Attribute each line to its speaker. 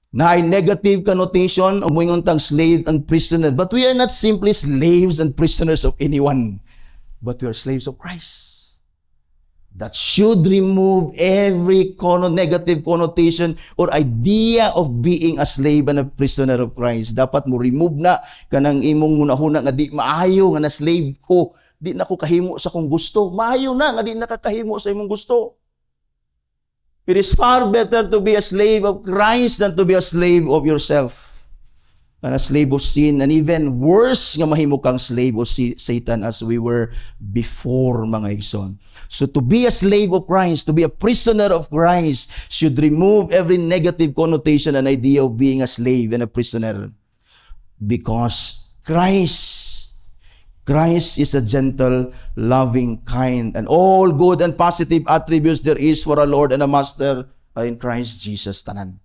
Speaker 1: na ay negative connotation o moingon tag slave and prisoner. But we are not simply slaves and prisoners of anyone, but we are slaves of Christ. That should remove every negative connotation or idea of being a slave and a prisoner of Christ. Dapat mo remove na kanang imong hunahuna nga di maayo nga na slave ko. Di na ko kahimo sa kong gusto. Maayo na nga di nakakahimo sa imong gusto. It is far better to be a slave of Christ than to be a slave of yourself. And a slave of sin, and even worse nga mahimo kang slave of Satan as we were before, mga igsoon. So to be a slave of Christ, to be a prisoner of Christ, should remove every negative connotation and idea of being a slave and a prisoner. Because Christ is a gentle, loving, kind, and all good and positive attributes there is for a Lord and a Master are in Christ Jesus tanan.